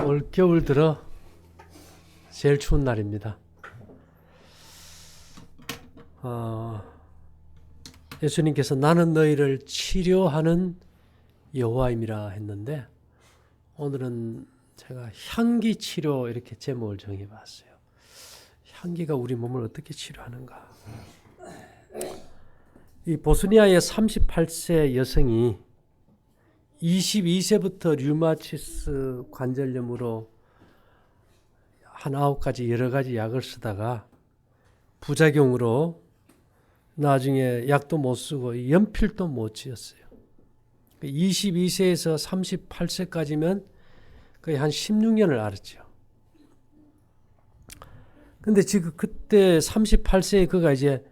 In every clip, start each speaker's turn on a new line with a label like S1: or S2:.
S1: 올 겨울 들어 제일 추운 날입니다. 예수님께서 나는 너희를 치료하는 여호와임이라 했는데 오늘은 제가 향기 치료 이렇게 제목을 정해봤어요. 향기가 우리 몸을 어떻게 치료하는가. 이 보스니아의 38세 여성이 22세부터 류마티스 관절염으로 한 9가지 여러 가지 약을 쓰다가 부작용으로 나중에 약도 못 쓰고 연필도 못 쥐었어요. 22세에서 38세까지면 거의 한 16년을 앓았죠. 근데 지금 그때 38세에 그가 이제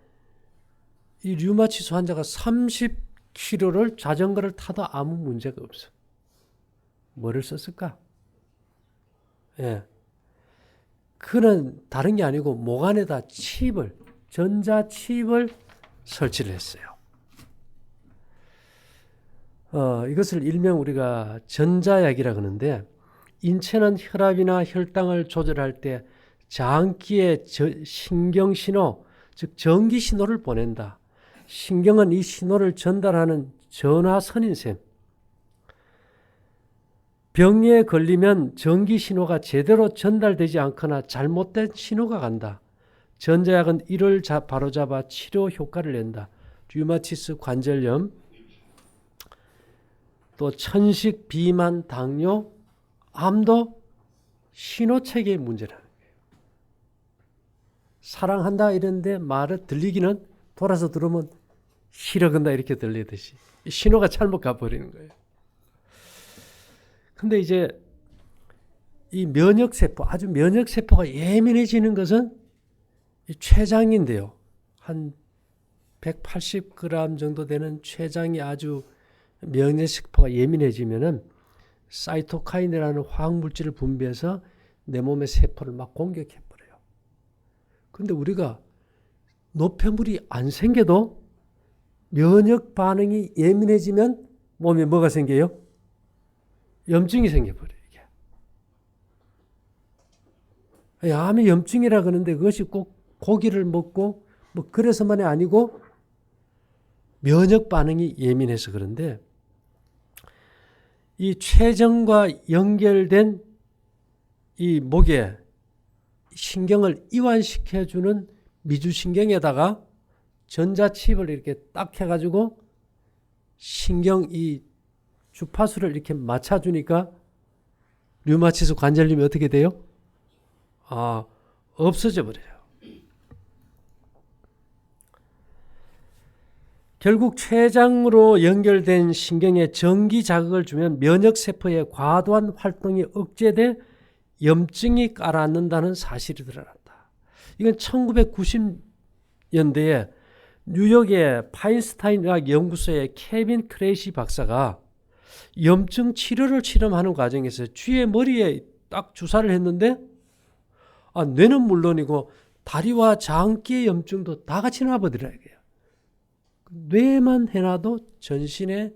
S1: 이 류마티스 환자가 30km를 자전거를 타도 아무 문제가 없어. 뭐를 썼을까? 예. 그는 다른 게 아니고 목 안에다 칩을, 전자칩을 설치를 했어요. 이것을 일명 우리가 전자약이라 그러는데 인체는 혈압이나 혈당을 조절할 때 장기의 신경신호, 즉 전기신호를 보낸다. 신경은 이 신호를 전달하는 전화선인 셈. 병에 걸리면 전기신호가 제대로 전달되지 않거나 잘못된 신호가 간다. 전자약은 이를 바로잡아 치료 효과를 낸다. 류마티스 관절염, 또 천식, 비만, 당뇨, 암도 신호체계의 문제라는 거예요. 사랑한다 이랬는데 말을 들리기는 돌아서 들으면 싫어간다 이렇게 들리듯이 신호가 잘못 가버리는 거예요. 근데 이제 이 면역세포, 아주 면역세포가 예민해지는 것은 이 췌장인데요. 한 180g 정도 되는 췌장이 아주 면역세포가 예민해지면은 사이토카인이라는 화학물질을 분비해서 내 몸의 세포를 막 공격해버려요. 근데 우리가 노폐물이 안 생겨도 면역 반응이 예민해지면 몸에 뭐가 생겨요? 염증이 생겨버려요. 이게. 암이 염증이라 그러는데 그것이 꼭 고기를 먹고 뭐 그래서만이 아니고 면역 반응이 예민해서 그런데 이 췌장과 연결된 이 목에 신경을 이완시켜주는 미주신경에다가 전자칩을 이렇게 딱 해가지고 신경 이 주파수를 이렇게 맞춰주니까 류마티스 관절염이 어떻게 돼요? 없어져 버려요. 결국 췌장으로 연결된 신경에 전기 자극을 주면 면역세포의 과도한 활동이 억제돼 염증이 가라앉는다는 사실이 드러났다. 이건 1990년대에 뉴욕의 파인스타인 의학 연구소의 케빈 크레이시 박사가 염증 치료를 실험하는 과정에서 쥐의 머리에 딱 주사를 했는데 뇌는 물론이고 다리와 장기의 염증도 다 같이 나버리더라고요. 뇌만 해놔도 전신에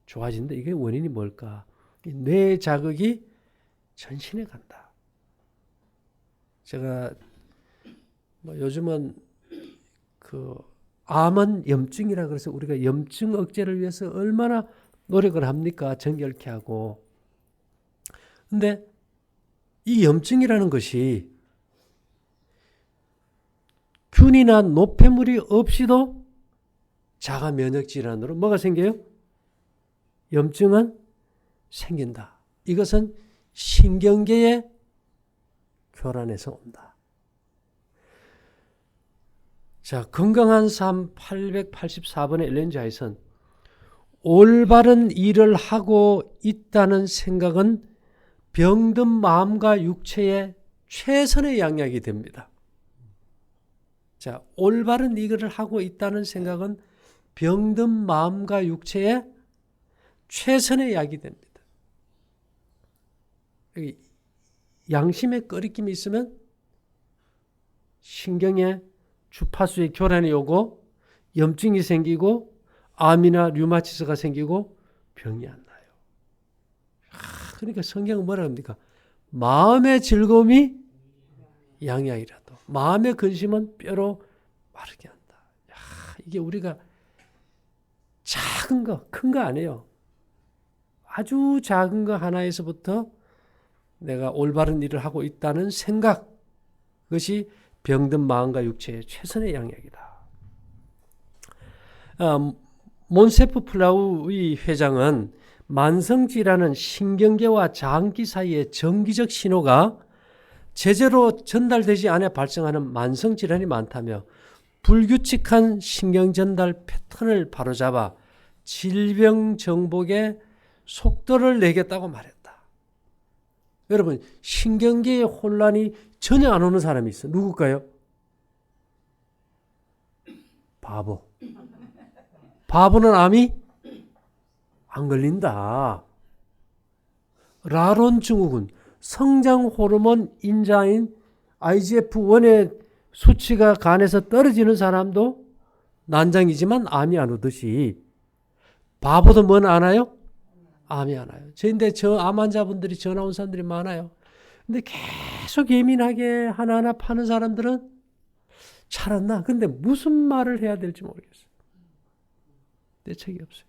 S1: 좋아진다. 이게 원인이 뭘까? 뇌 자극이 전신에 간다. 제가 요즘은 암은 염증이라 그래서 우리가 염증 억제를 위해서 얼마나 노력을 합니까? 정결케 하고. 근데 이 염증이라는 것이 균이나 노폐물이 없이도 자가 면역 질환으로 뭐가 생겨요? 염증은 생긴다. 이것은 신경계의 교란에서 온다. 자, 건강한 삶 884번의 엘렌 자이슨. 올바른 일을 하고 있다는 생각은 병든 마음과 육체의 최선의 양약이 됩니다. 자, 올바른 일을 하고 있다는 생각은 병든 마음과 육체의 최선의 약이 됩니다. 양심의 꺼리낌이 있으면 신경의 주파수의 교란이 오고 염증이 생기고 암이나 류마티스가 생기고 병이 안 나요. 그러니까 성경은 뭐라 합니까? 마음의 즐거움이 양약이라도 마음의 근심은 뼈로 마르게 한다. 야, 이게 우리가 작은 거, 큰 거 아니에요. 아주 작은 거 하나에서부터 내가 올바른 일을 하고 있다는 생각, 그것이 병든 마음과 육체의 최선의 양약이다. 몬세프 플라우의 회장은 만성질환은 신경계와 장기 사이의 정기적 신호가 제대로 전달되지 않아 발생하는 만성질환이 많다며 불규칙한 신경전달 패턴을 바로잡아 질병 정복에 속도를 내겠다고 말했다. 여러분, 신경계의 혼란이 전혀 안 오는 사람이 있어. 누굴까요? 바보. 바보는 암이 안 걸린다. 라론 증후군, 성장 호르몬 인자인 IGF-1의 수치가 간에서 떨어지는 사람도 난장이지만 암이 안 오듯이 바보도 뭔 안 와요? 암이 안 와요. 근데 저 암 환자분들이 전화 온 사람들이 많아요. 근데 계속 예민하게 하나하나 파는 사람들은 잘 안 나. 근데 무슨 말을 해야 될지 모르겠어요. 대책이 없어요.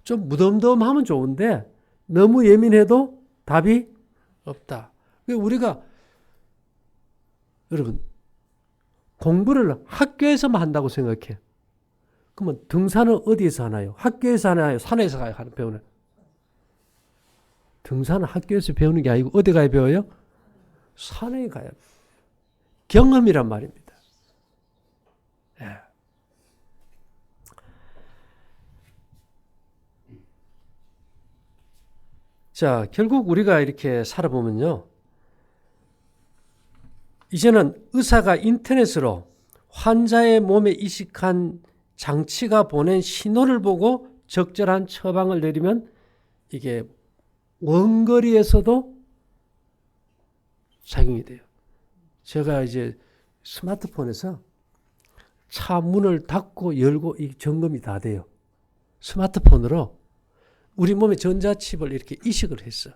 S1: 좀 무덤덤하면 좋은데 너무 예민해도 답이 없다. 우리가 여러분 공부를 학교에서만 한다고 생각해. 그러면 등산은 어디에서 하나요? 학교에서 하나요? 산에서 가요? 배우는? 등산은 학교에서 배우는 게 아니고 어디 가야 배워요? 산에 가야. 경험이란 말입니다. 예. 자, 결국 우리가 이렇게 살아보면요. 이제는 의사가 인터넷으로 환자의 몸에 이식한 장치가 보낸 신호를 보고 적절한 처방을 내리면 이게 원거리에서도 작용이 돼요. 제가 이제 스마트폰에서 차 문을 닫고 열고 이 점검이 다 돼요. 스마트폰으로 우리 몸에 전자칩을 이렇게 이식을 했어.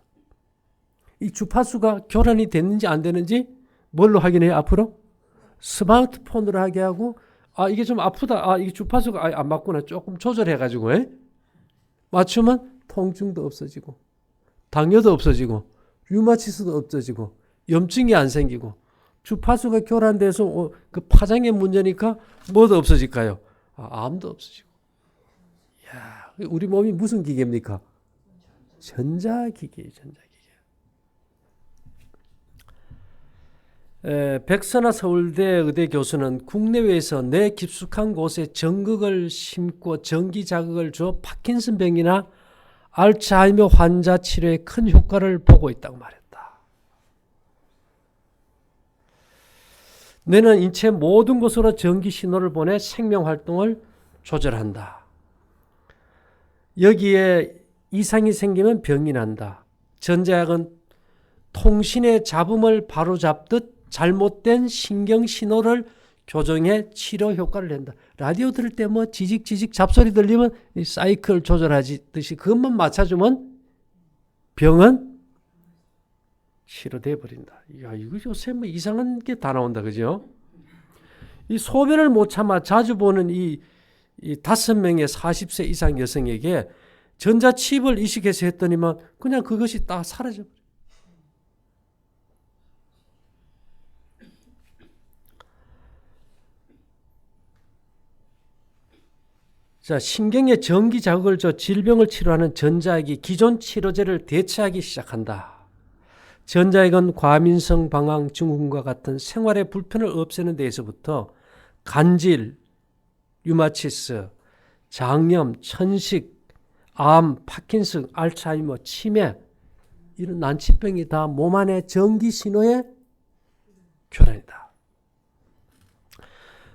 S1: 이 주파수가 교란이 됐는지 안 되는지 뭘로 확인해요? 앞으로? 스마트폰으로 하게 하고, 아, 이게 좀 아프다. 아, 이게 주파수가 안 맞구나. 조금 조절해가지고, 맞추면 통증도 없어지고, 당뇨도 없어지고, 류마티스도 없어지고, 염증이 안 생기고, 주파수가 교란돼서 그 파장의 문제니까 뭐도 없어질까요? 아, 암도 없어지고. 이야, 우리 몸이 무슨 기계입니까? 전자기계예요, 전자기계. 백선아 서울대 의대 교수는 국내외에서 뇌 깊숙한 곳에 전극을 심고 전기 자극을 줘 파킨슨병이나 알츠하이머 환자 치료에 큰 효과를 보고 있다고 말했다. 뇌는 인체 모든 곳으로 전기 신호를 보내 생명 활동을 조절한다. 여기에 이상이 생기면 병이 난다. 전자약은 통신의 잡음을 바로잡듯 잘못된 신경 신호를 교정해 치료 효과를 낸다. 라디오 들을 때 뭐 지직지직 잡소리 들리면 이 사이클 조절하듯이 그것만 맞춰주면 병은 치료돼 버린다. 야, 이거 요새 뭐 이상한 게 다 나온다, 그죠? 이 소변을 못 참아 자주 보는 이 5명의 40세 이상 여성에게 전자칩을 이식해서 했더니만 그냥 그것이 딱 사라져 버려. 자, 신경에 전기 자극을 줘 질병을 치료하는 전자약이 기존 치료제를 대체하기 시작한다. 전자약은 과민성 방광 증후군과 같은 생활의 불편을 없애는 데에서부터 간질, 류마티스, 장염, 천식, 암, 파킨슨, 알츠하이머, 치매 이런 난치병이 다 몸 안의 전기 신호의 교란이다.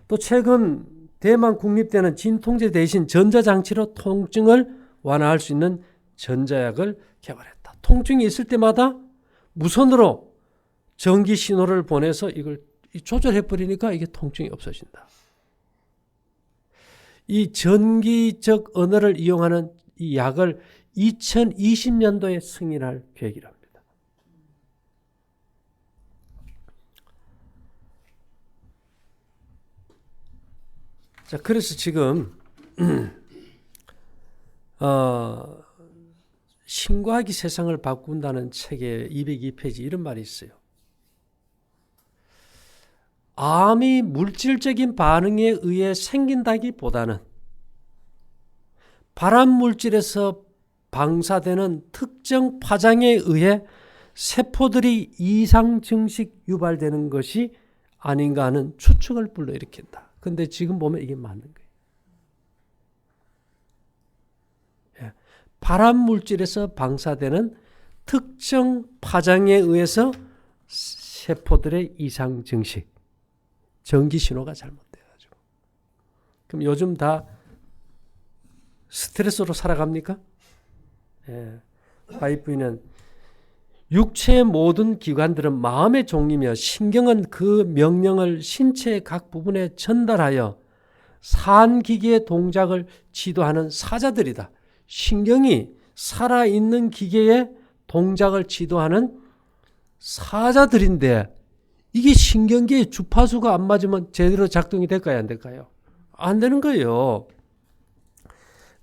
S1: 또 최근 대만 국립대는 진통제 대신 전자장치로 통증을 완화할 수 있는 전자약을 개발했다. 통증이 있을 때마다 무선으로 전기 신호를 보내서 이걸 조절해버리니까 이게 통증이 없어진다. 이 전기적 언어를 이용하는 이 약을 2020년도에 승인할 계획이랍니다. 자, 그래서 지금 신과학이 세상을 바꾼다는 책의 202페이지 이런 말이 있어요. 암이 물질적인 반응에 의해 생긴다기보다는 발암 물질에서 방사되는 특정 파장에 의해 세포들이 이상 증식 유발되는 것이 아닌가 하는 추측을 불러일으킨다. 근데 지금 보면 이게 맞는 거예요. 예. 발암 물질에서 방사되는 특정 파장에 의해서 세포들의 이상 증식, 전기 신호가 잘못돼가지고. 그럼 요즘 다 스트레스로 살아갑니까? 예. 화이트는 육체의 모든 기관들은 마음의 종이며 신경은 그 명령을 신체의 각 부분에 전달하여 산기계의 동작을 지도하는 사자들이다. 신경이 살아있는 기계의 동작을 지도하는 사자들인데 이게 신경계의 주파수가 안 맞으면 제대로 작동이 될까요? 안 될까요? 안 되는 거예요.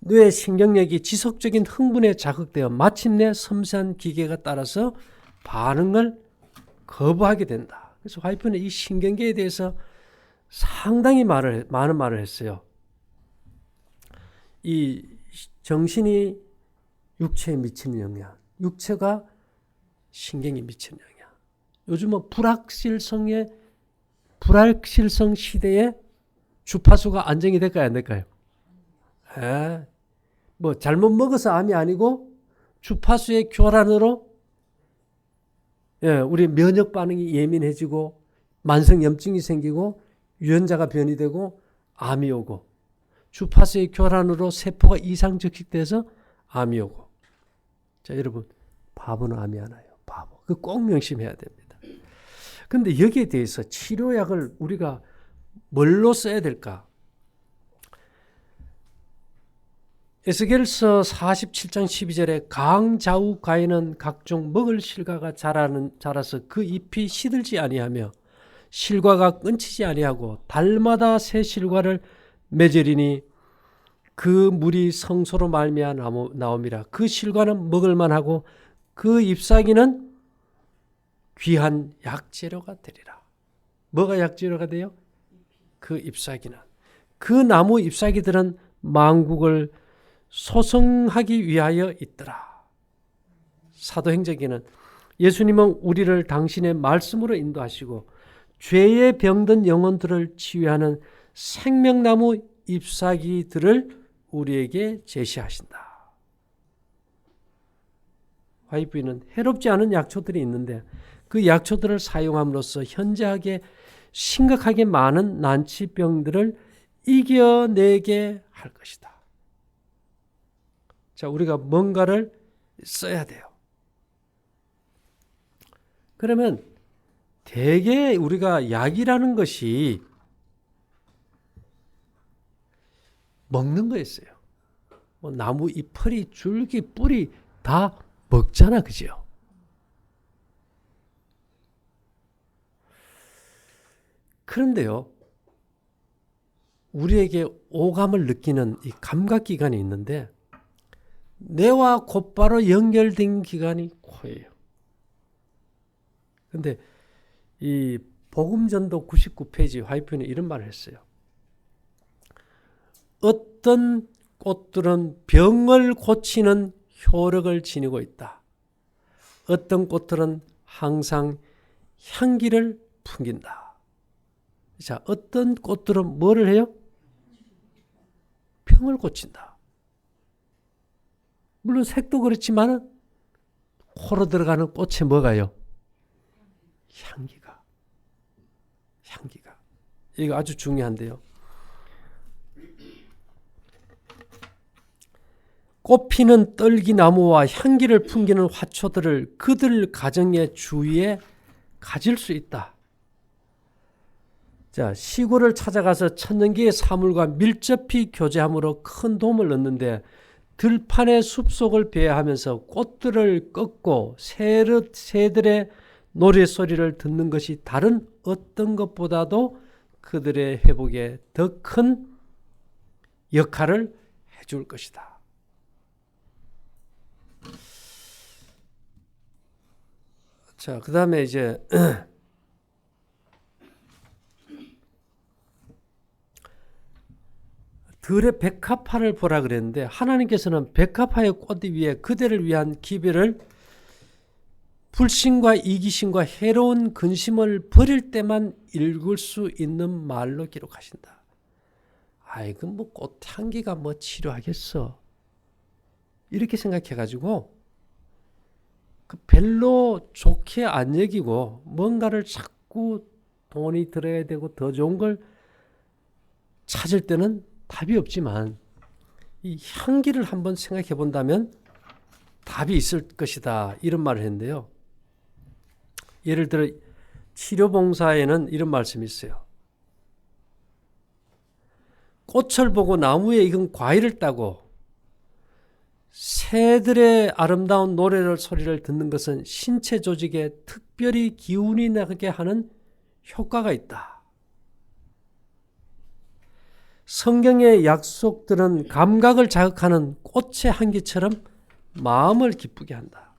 S1: 뇌의 신경력이 지속적인 흥분에 자극되어 마침내 섬세한 기계가 따라서 반응을 거부하게 된다. 그래서 화이트는 이 신경계에 대해서 상당히 많은 말을 했어요. 이 정신이 육체에 미치는 영향, 육체가 신경에 미치는 영향. 요즘은 불확실성 시대에 주파수가 안정이 될까요? 안 될까요? 예. 뭐 잘못 먹어서 암이 아니고 주파수의 교란으로 우리 면역 반응이 예민해지고 만성염증이 생기고 유전자가 변이되고 암이 오고 주파수의 교란으로 세포가 이상 증식돼서 암이 오고. 자, 여러분, 바보는 암이 안 와요. 바보. 그 꼭 명심해야 됩니다. 그런데 여기에 대해서 치료약을 우리가 뭘로 써야 될까? 에스겔서 47장 12절에 강자우 가에는 각종 먹을 실과가 자라서 그 잎이 시들지 아니하며 실과가 끊치지 아니하고 달마다 새 실과를 맺으리니 그 물이 성소로 말미암아 나옴이라. 그 실과는 먹을만하고 그 잎사귀는 귀한 약재료가 되리라. 뭐가 약재료가 돼요? 그 잎사귀는. 그 나무 잎사귀들은 만국을 소성하기 위하여 있더라. 사도행전에는 예수님은 우리를 당신의 말씀으로 인도하시고 죄에 병든 영혼들을 치유하는 생명나무 잎사귀들을 우리에게 제시하신다. 화이트는 해롭지 않은 약초들이 있는데 그 약초들을 사용함으로써 현저하게 심각하게 많은 난치병들을 이겨내게 할 것이다. 자, 우리가 뭔가를 써야 돼요. 그러면 대개 우리가 약이라는 것이 먹는 거였어요. 뭐 나무 잎풀이, 줄기, 뿌리 다 먹잖아, 그죠? 그런데요, 우리에게 오감을 느끼는 이 감각기관이 있는데 뇌와 곧바로 연결된 기관이 코예요. 근데 이 복음전도 99페이지 화이트는 이런 말을 했어요. 어떤 꽃들은 병을 고치는 효력을 지니고 있다. 어떤 꽃들은 항상 향기를 풍긴다. 자, 어떤 꽃들은 뭐를 해요? 병을 고친다. 물론 색도 그렇지만 코로 들어가는 꽃에 뭐가요? 향기가. 이거 아주 중요한데요. 꽃피는 떨기나무와 향기를 풍기는 화초들을 그들 가정의 주위에 가질 수 있다. 자, 시골을 찾아가서 천년기의 사물과 밀접히 교제함으로 큰 도움을 얻는데 들판의 숲속을 배회하면서 꽃들을 꺾고 새들의 노래소리를 듣는 것이 다른 어떤 것보다도 그들의 회복에 더 큰 역할을 해줄 것이다. 자, 그 다음에 이제 들의 백합화를 보라 그랬는데 하나님께서는 백합화의 꽃 위에 그대를 위한 기별을 불신과 이기심과 해로운 근심을 버릴 때만 읽을 수 있는 말로 기록하신다. 아이고 뭐 꽃향기가 뭐 치료하겠어. 이렇게 생각해가지고 그 별로 좋게 안 여기고 뭔가를 자꾸 돈이 들어야 되고 더 좋은 걸 찾을 때는 답이 없지만 이 향기를 한번 생각해 본다면 답이 있을 것이다. 이런 말을 했는데요. 예를 들어 치료봉사에는 이런 말씀이 있어요. 꽃을 보고 나무에 익은 과일을 따고 새들의 아름다운 노래를 소리를 듣는 것은 신체 조직에 특별히 기운이 나게 하는 효과가 있다. 성경의 약속들은 감각을 자극하는 꽃의 향기처럼 마음을 기쁘게 한다.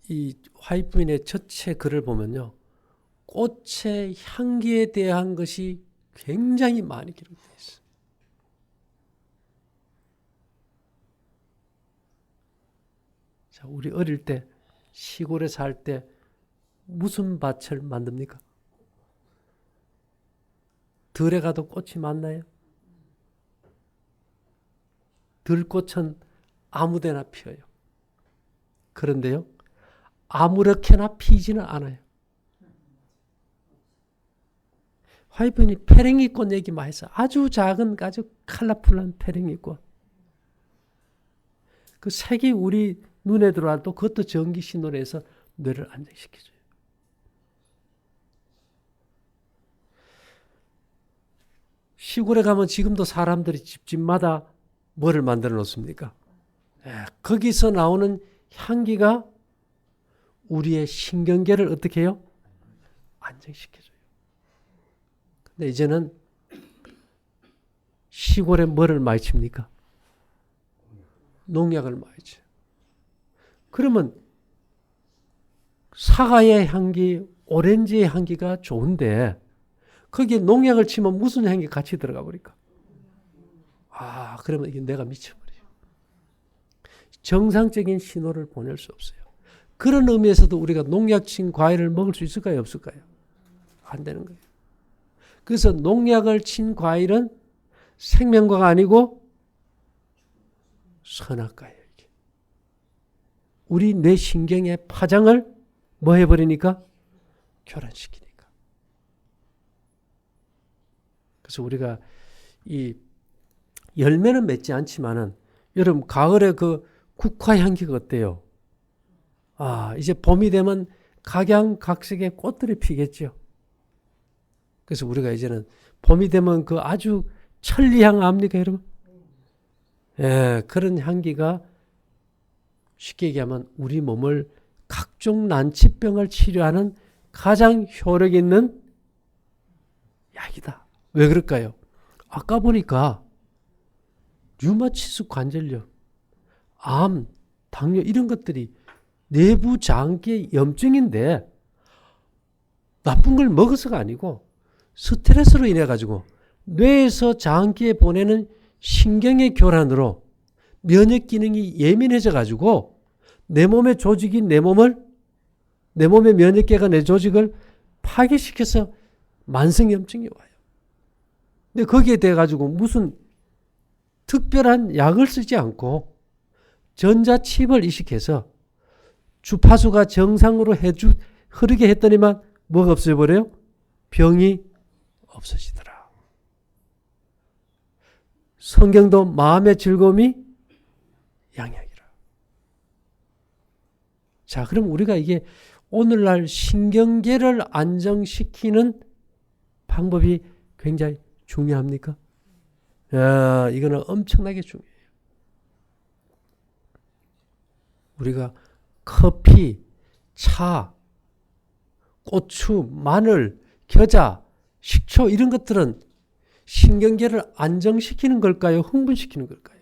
S1: 이 화이트민의 전체 글을 보면요. 꽃의 향기에 대한 것이 굉장히 많이 기록되어 있어요. 자, 우리 어릴 때 시골에 살 때 무슨 밭을 만듭니까? 들에 가도 꽃이 많나요? 들꽃은 아무데나 피어요. 그런데요. 아무렇게나 피지는 않아요. 화이트민이 페랭이꽃 얘기 많이 했어요. 아주 작은 아주 컬러풀한 페랭이꽃. 그 색이 우리 눈에 들어와도 그것도 전기 신호에서 뇌를 안정시켜줘요. 시골에 가면 지금도 사람들이 집집마다 뭐를 만들어 놓습니까? 거기서 나오는 향기가 우리의 신경계를 어떻게 해요? 안정시켜줘요. 근데 이제는 시골에 뭐를 많이 칩니까? 농약을 많이 쳐요. 그러면 사과의 향기, 오렌지의 향기가 좋은데 거기에 농약을 치면 무슨 향기 같이 들어가 버릴까? 그러면 이게 내가 미쳐버려요. 정상적인 신호를 보낼 수 없어요. 그런 의미에서도 우리가 농약 친 과일을 먹을 수 있을까요? 없을까요? 안 되는 거예요. 그래서 농약을 친 과일은 생명과가 아니고 선악과예요. 이게. 우리 뇌 신경의 파장을 뭐 해버리니까? 교란시키니까. 그래서 우리가 이 열매는 맺지 않지만은 여러분 가을에 그 국화 향기가 어때요? 이제 봄이 되면 각양각색의 꽃들이 피겠죠. 그래서 우리가 이제는 봄이 되면 그 아주 천리향 압니까, 여러분? 그런 향기가 쉽게 얘기하면 우리 몸을 각종 난치병을 치료하는 가장 효력 있는 약이다. 왜 그럴까요? 아까 보니까 류마티스 관절염, 암, 당뇨 이런 것들이 내부 장기의 염증인데 나쁜 걸 먹어서가 아니고 스트레스로 인해 가지고 뇌에서 장기에 보내는 신경의 교란으로 면역 기능이 예민해져 가지고 내 몸의 조직이 내 몸의 면역계가 내 조직을 파괴시켜서 만성염증이 와요. 근데 거기에 대해 가지고 무슨 특별한 약을 쓰지 않고 전자칩을 이식해서 주파수가 정상으로 흐르게 했더니만 뭐가 없어져버려요? 병이 없어지더라. 성경도 마음의 즐거움이 양약이라. 자, 그럼 우리가 이게 오늘날 신경계를 안정시키는 방법이 굉장히 중요합니까? 이거는 엄청나게 중요해요. 우리가 커피, 차, 고추, 마늘, 겨자 식초 이런 것들은 신경계를 안정시키는 걸까요? 흥분시키는 걸까요?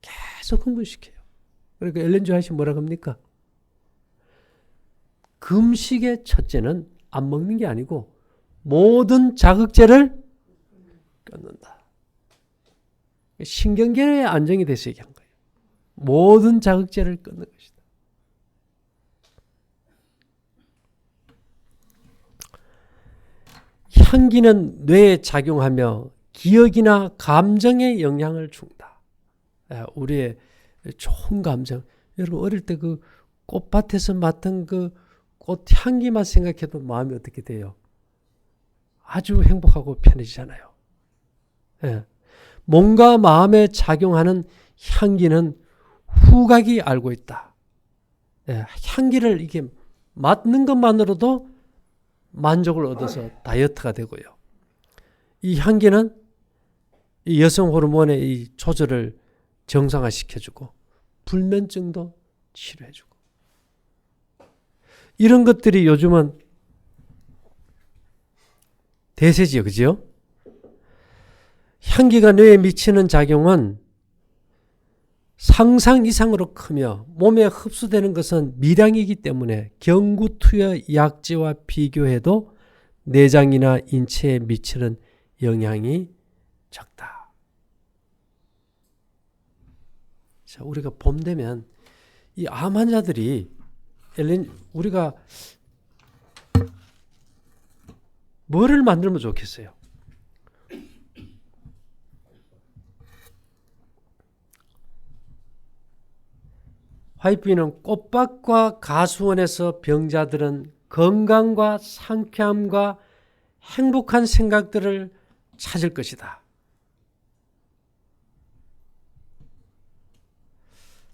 S1: 계속 흥분시켜요. 그러니까 엘렌 지 화이트는 뭐라고 합니까? 금식의 첫째는 안 먹는 게 아니고 모든 자극제를 끊는다. 신경계의 안정이 돼서 얘기한 거예요. 모든 자극제를 끊는 것이다. 향기는 뇌에 작용하며 기억이나 감정에 영향을 준다. 우리의 좋은 감정. 여러분 어릴 때 그 꽃밭에서 맡은 그 꽃 향기만 생각해도 마음이 어떻게 돼요? 아주 행복하고 편해지잖아요. 몸과 마음에 작용하는 향기는 후각이 알고 있다. 향기를 이게 맡는 것만으로도 만족을 얻어서 다이어트가 되고요. 이 향기는 이 여성 호르몬의 이 조절을 정상화시켜주고 불면증도 치료해주고 이런 것들이 요즘은 대세지요. 그죠? 향기가 뇌에 미치는 작용은 상상 이상으로 크며 몸에 흡수되는 것은 미량이기 때문에 경구투여 약재와 비교해도 내장이나 인체에 미치는 영향이 적다. 자, 우리가 봄 되면 이 암 환자들이 우리가 뭐를 만들면 좋겠어요? 화이트비는 꽃밭과 가수원에서 병자들은 건강과 상쾌함과 행복한 생각들을 찾을 것이다.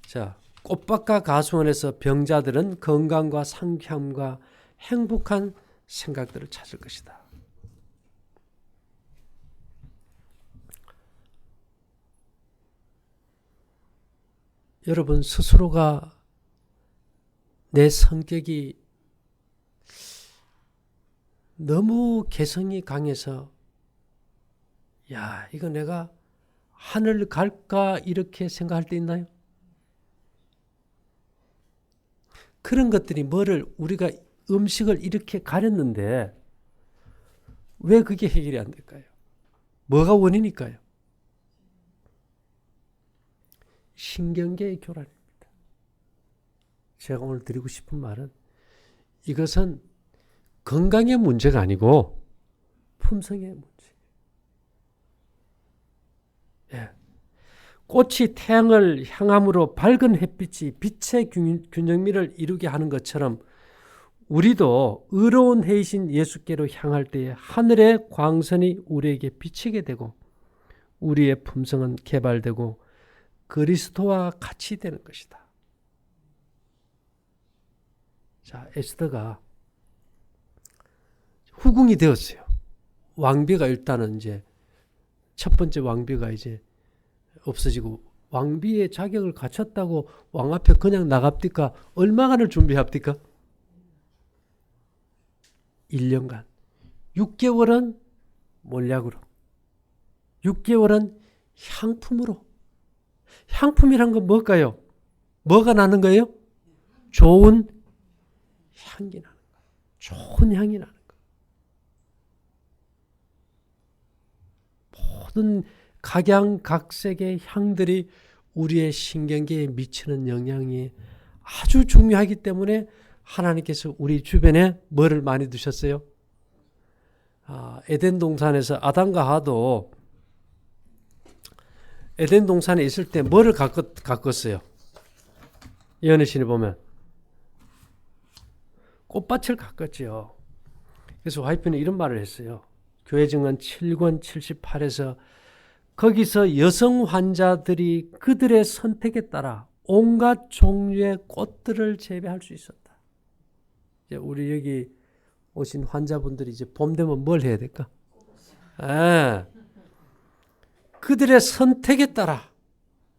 S1: 자, 꽃밭과 가수원에서 병자들은 건강과 상쾌함과 행복한 생각들을 찾을 것이다. 여러분 스스로가 내 성격이 너무 개성이 강해서 야, 이거 내가 하늘 갈까 이렇게 생각할 때 있나요? 그런 것들이 우리가 음식을 이렇게 가렸는데 왜 그게 해결이 안 될까요? 뭐가 원인일까요? 신경계의 교란입니다. 제가 오늘 드리고 싶은 말은 이것은 건강의 문제가 아니고 품성의 문제. 꽃이 태양을 향함으로 밝은 햇빛이 빛의 균형미를 이루게 하는 것처럼 우리도 의로운 해이신 예수께로 향할 때에 하늘의 광선이 우리에게 비치게 되고 우리의 품성은 개발되고 그리스도와 같이 되는 것이다. 자, 에스더가 후궁이 되었어요. 왕비가 일단은 이제 첫 번째 왕비가 이제 없어지고 왕비의 자격을 갖췄다고 왕 앞에 그냥 나갑니까? 얼마간을 준비합니까? 1년간. 6개월은 몰약으로. 6개월은 향품으로. 향품이란 건 뭘까요? 뭐가 나는 거예요? 좋은 향기 나는 거. 좋은 향이 나는 거. 모든 각양각색의 향들이 우리의 신경계에 미치는 영향이 아주 중요하기 때문에 하나님께서 우리 주변에 뭐를 많이 두셨어요? 에덴 동산에서 아담과 하와도 에덴 동산에 있을 때 뭐를 가꿨어요? 예언의 신에 보면 꽃밭을 가꿨죠. 그래서 화이트는 이런 말을 했어요. 교회 증언 7권 78에서 거기서 여성 환자들이 그들의 선택에 따라 온갖 종류의 꽃들을 재배할 수 있었다. 이제 우리 여기 오신 환자분들이 이제 봄 되면 뭘 해야 될까? 그들의 선택에 따라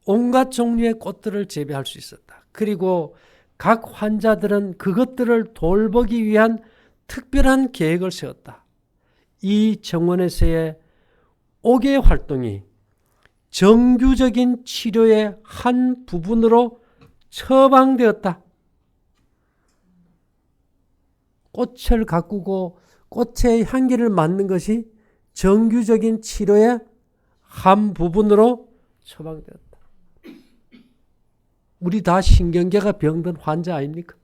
S1: 온갖 종류의 꽃들을 재배할 수 있었다. 그리고 각 환자들은 그것들을 돌보기 위한 특별한 계획을 세웠다. 이 정원에서의 옥외 활동이 정규적인 치료의 한 부분으로 처방되었다. 꽃을 가꾸고 꽃의 향기를 맡는 것이 정규적인 치료의 한 부분으로 처방되었다. 우리 다 신경계가 병든 환자 아닙니까?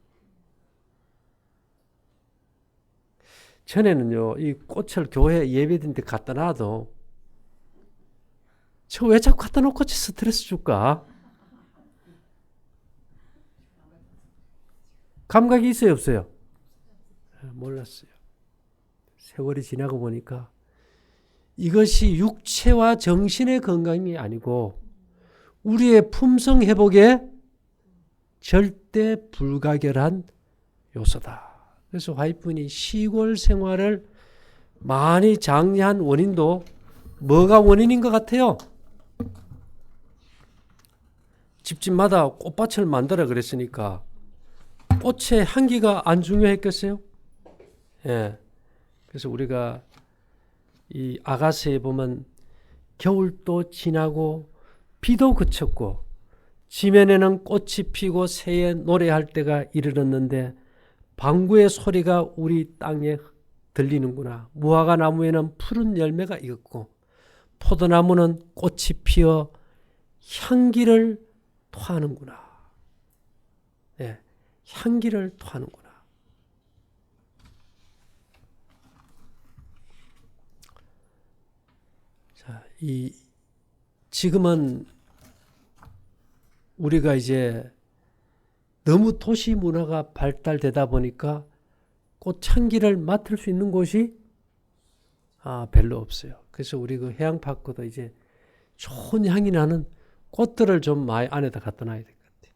S1: 전에는요, 이 꽃을 교회 예배드린 데 갖다 놔도 저 왜 자꾸 갖다 놓고 스트레스 줄까? 감각이 있어요, 없어요? 몰랐어요. 세월이 지나고 보니까 이것이 육체와 정신의 건강이 아니고 우리의 품성 회복에 절대 불가결한 요소다. 그래서 와이프는 시골 생활을 많이 장려한 원인도 뭐가 원인인 것 같아요? 집집마다 꽃밭을 만들어 그랬으니까 꽃의 향기가 안 중요했겠어요? 예. 그래서 우리가 이 아가새에 보면 겨울도 지나고 비도 그쳤고 지면에는 꽃이 피고 새에 노래할 때가 이르렀는데 방구의 소리가 우리 땅에 들리는구나. 무화과 나무에는 푸른 열매가 익었고 포도나무는 꽃이 피어 향기를 토하는구나. 예, 향기를 토하는구나. 자, 지금은 우리가 이제 너무 도시 문화가 발달되다 보니까 꽃향기를 맡을 수 있는 곳이 별로 없어요. 그래서 우리 그 해양파크도 이제 좋은 향이 나는 꽃들을 좀 많이 안에다 갖다 놔야 될 것 같아요.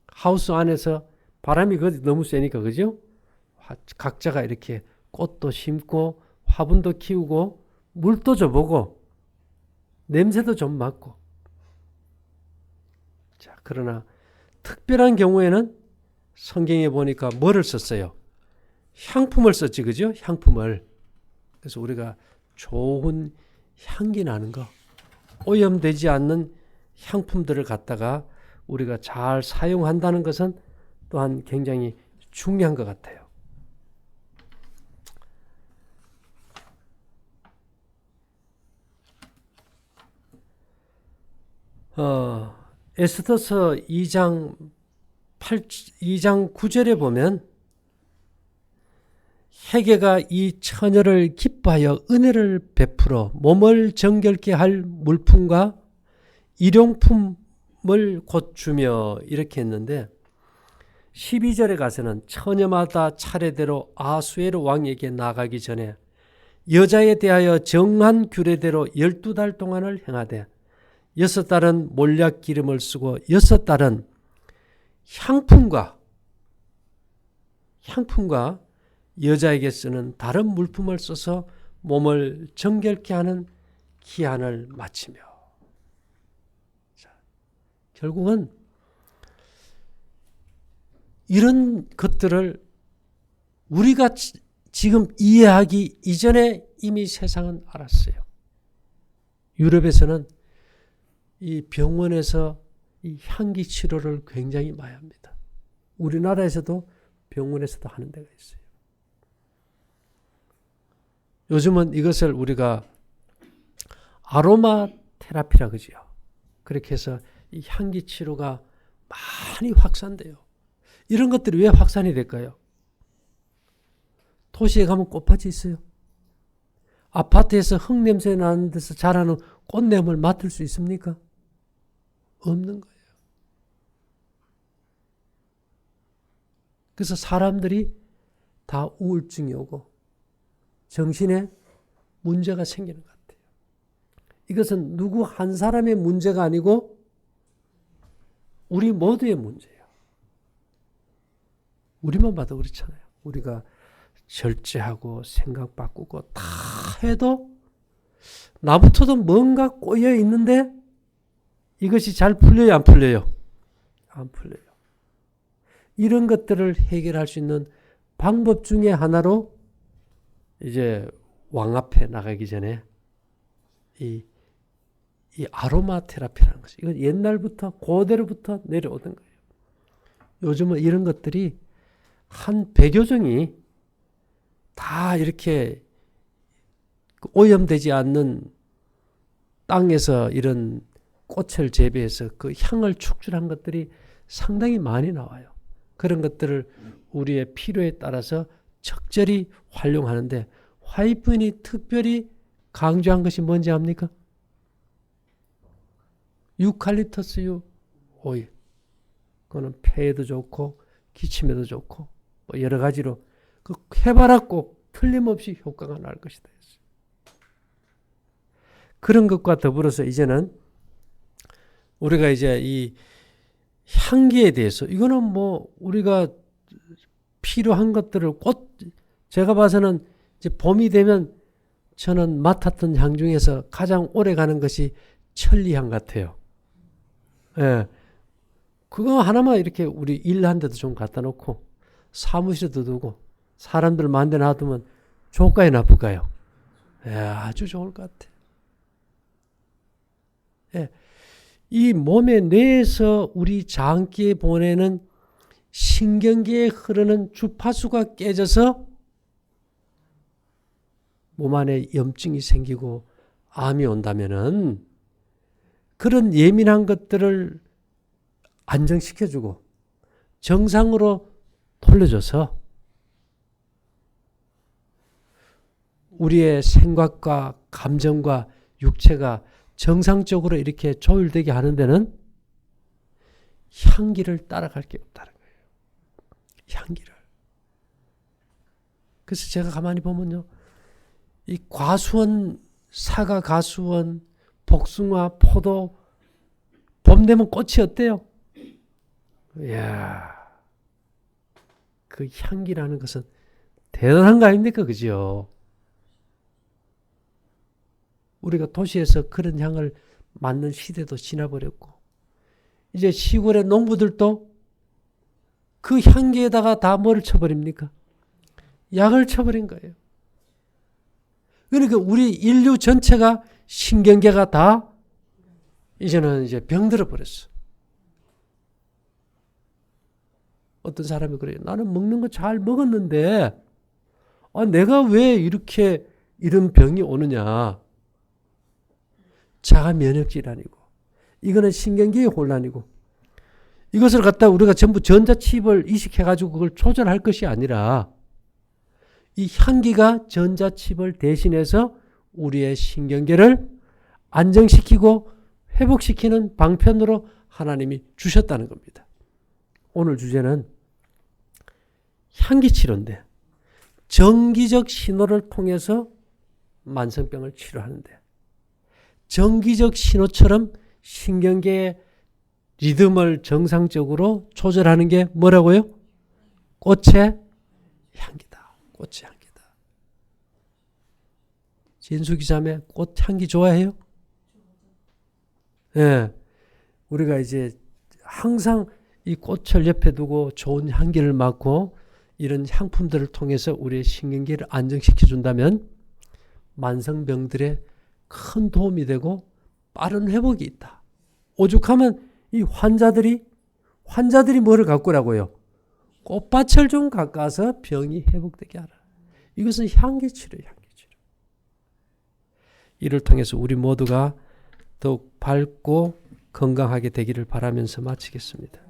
S1: 하우스 안에서 바람이 너무 세니까, 그죠? 각자가 이렇게 꽃도 심고 화분도 키우고 물도 줘보고 냄새도 좀 맡고. 자, 그러나 특별한 경우에는 성경에 보니까 뭐를 썼어요? 향품을 썼지, 그죠? 향품을. 그래서 우리가 좋은 향기 나는 거, 오염되지 않는 향품들을 갖다가 우리가 잘 사용한다는 것은 또한 굉장히 중요한 것 같아요. 에스더서 2장 9절에 보면 헤게가 이 처녀를 기뻐하여 은혜를 베풀어 몸을 정결케 할 물품과 일용품을 곧 주며 이렇게 했는데 12절에 가서는 처녀마다 차례대로 아수에로 왕에게 나가기 전에 여자에 대하여 정한 규례대로 12달 동안을 행하되 6달은 몰약 기름을 쓰고 6달은 향품과 여자에게 쓰는 다른 물품을 써서 몸을 정결케 하는 기한을 마치며. 자, 결국은 이런 것들을 우리가 지금 이해하기 이전에 이미 세상은 알았어요. 유럽에서는 이 병원에서 이 향기 치료를 굉장히 많이 합니다. 우리나라에서도 병원에서도 하는 데가 있어요. 요즘은 이것을 우리가 아로마 테라피라 그러죠. 그렇게 해서 이 향기 치료가 많이 확산돼요. 이런 것들이 왜 확산이 될까요? 도시에 가면 꽃밭이 있어요. 아파트에서 흙냄새 나는 데서 자라는 꽃냄을 맡을 수 있습니까? 없는 거예요. 그래서 사람들이 다 우울증이 오고 정신에 문제가 생기는 것 같아요. 이것은 누구 한 사람의 문제가 아니고 우리 모두의 문제예요. 우리만 봐도 그렇잖아요. 우리가 절제하고 생각 바꾸고 다 해도 나부터도 뭔가 꼬여 있는데 이것이 잘 풀려요, 안 풀려요? 안 풀려요. 이런 것들을 해결할 수 있는 방법 중에 하나로 이제 왕 앞에 나가기 전에 이 아로마 테라피라는 것이 이건 옛날부터 고대로부터 내려오던 거예요. 요즘은 이런 것들이 한 100여 종이 다 이렇게 오염되지 않는 땅에서 이런 꽃을 재배해서 그 향을 축출한 것들이 상당히 많이 나와요. 그런 것들을 우리의 필요에 따라서 적절히 활용하는데 화이트인이 특별히 강조한 것이 뭔지 압니까? 유칼립터스유 오일. 그거는 폐에도 좋고 기침에도 좋고 뭐 여러 가지로 그 해봐라 꼭 틀림없이 효과가 날 것이다. 그런 것과 더불어서 이제는 우리가 이제 이 향기에 대해서 이거는 뭐 우리가 필요한 것들을 제가 봐서는 이제 봄이 되면 저는 맡았던 향 중에서 가장 오래 가는 것이 천리향 같아요. 예. 그거 하나만 이렇게 우리 일하는 데도 좀 갖다 놓고 사무실에도 두고 사람들 많은 데 놔두면 좋을까요, 나쁠까요? 예, 아주 좋을 것 같아요. 예. 이 몸의 뇌에서 우리 장기에 보내는 신경계에 흐르는 주파수가 깨져서 몸 안에 염증이 생기고 암이 온다면은 그런 예민한 것들을 안정시켜주고 정상으로 돌려줘서 우리의 생각과 감정과 육체가 정상적으로 이렇게 조율되게 하는 데는 향기를 따라갈 게 없다는 거예요. 향기를. 그래서 제가 가만히 보면요. 이 과수원, 사과 과수원, 복숭아, 포도, 봄 되면 꽃이 어때요? 이야, 그 향기라는 것은 대단한 거 아닙니까? 그죠? 우리가 도시에서 그런 향을 맡는 시대도 지나버렸고, 이제 시골의 농부들도 그 향기에다가 다 뭐를 쳐버립니까? 약을 쳐버린 거예요. 그러니까 우리 인류 전체가 신경계가 다 이제는 이제 병들어 버렸어. 어떤 사람이 그래요. 나는 먹는 거 잘 먹었는데 내가 왜 이렇게 이런 병이 오느냐. 자가 면역질환이고 이거는 신경계의 혼란이고 이것을 갖다 우리가 전부 전자칩을 이식해가지고 그걸 조절할 것이 아니라 이 향기가 전자칩을 대신해서 우리의 신경계를 안정시키고 회복시키는 방편으로 하나님이 주셨다는 겁니다. 오늘 주제는 향기치료인데 정기적 신호를 통해서 만성병을 치료하는데 정기적 신호처럼 신경계의 리듬을 정상적으로 조절하는 게 뭐라고요? 꽃의 향기다. 꽃의 향기다. 진수기자매 꽃향기 좋아해요? 예. 우리가 이제 항상 이 꽃을 옆에 두고 좋은 향기를 맡고 이런 향품들을 통해서 우리의 신경계를 안정시켜 준다면 만성병들의 큰 도움이 되고 빠른 회복이 있다. 오죽하면 이 환자들이 뭐를 갖고 라고요? 꽃밭을 좀 가까워서 병이 회복되게 하라. 이것은 향기치료예요. 향기치료. 이를 통해서 우리 모두가 더욱 밝고 건강하게 되기를 바라면서 마치겠습니다.